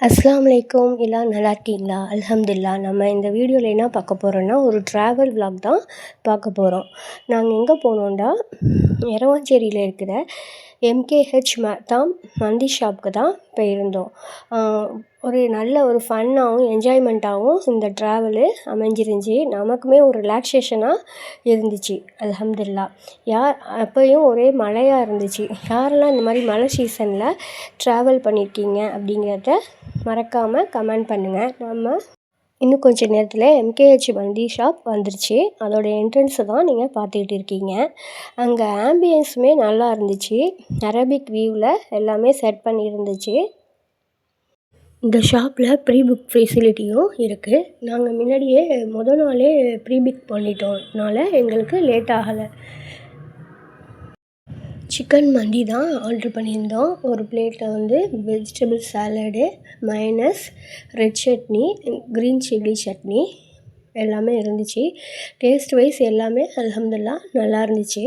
அஸ்ஸலாமு அலைக்கும். எல்லாம் நல்லா இருக்கீங்களா? அல்ஹம்துலில்லாஹ். நம்ம இந்த வீடியோவில் என்ன பார்க்க போகிறோன்னா, ஒரு ட்ராவல் vlog தான் பார்க்க போகிறோம். நாங்கள் எங்கே போனோம்னா, எரவாஞ்சேரியில் இருக்கிற எம்கேஹெச் மத்தாம் மந்தி ஷாப்புக்கு தான் போயிருந்தோம். ஒரு நல்ல ஒரு ஃபன்னாகவும் என்ஜாய்மெண்ட்டாகவும் இந்த ட்ராவலு அமைஞ்சிருந்துச்சி. நமக்குமே ஒரு ரிலாக்ஸேஷனாக இருந்துச்சு. அல்ஹம்துலில்லாஹ். அப்போயும் ஒரே மழையாக இருந்துச்சு. யாரெல்லாம் இந்த மாதிரி மழை சீசனில் ட்ராவல் பண்ணியிருக்கீங்க அப்படிங்கிறத மறக்காமல் கமெண்ட் பண்ணுங்கள். நம்ம இன்னும் கொஞ்சம் நேரத்தில் எம்கேஹெச் மந்தி ஷாப் வந்துருச்சு. அதோடய என்ட்ரன்ஸை தான் நீங்கள் பார்த்துக்கிட்டு இருக்கீங்க. அங்கே ஆம்பியன்ஸுமே நல்லா இருந்துச்சு. அரபிக் வியூவில் எல்லாமே செட் பண்ணி இருந்துச்சு. இந்த ஷாப்பில் ப்ரீ புக் ஃபெசிலிட்டியும் இருக்குது. நாங்கள் முன்னாடியே நாளே ப்ரீ புக் பண்ணிட்டோம்னால எங்களுக்கு லேட் ஆகலை. சிக்கன் மந்தி தான் ஆர்ட்ரு பண்ணியிருந்தோம். ஒரு பிளேட்டில் வந்து vegetable salad, mayonnaise, red chutney, green chilli chutney எல்லாமே இருந்துச்சு. டேஸ்ட் வைஸ் எல்லாமே அல்ஹம்துலில்லாஹ் நல்லா இருந்துச்சு.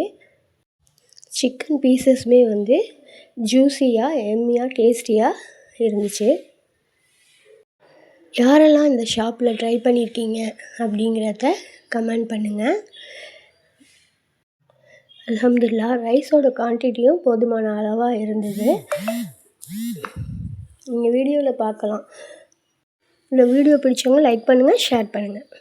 சிக்கன் பீசஸுமே வந்து ஜூஸியாக எம்மியாக டேஸ்டியாக இருந்துச்சு. யாரெல்லாம் இந்த ஷாப்பில் ட்ரை பண்ணியிருக்கீங்க அப்படிங்கிறத கமெண்ட் பண்ணுங்கள். அல்ஹம்துலில்லாஹ். ரைஸோட குவான்டிட்டியும் போதுமான அளவாக இருந்தது. நீங்கள் வீடியோவில் பார்க்கலாம். இந்த வீடியோ பிடிச்சவங்க லைக் பண்ணுங்கள், ஷேர் பண்ணுங்கள்.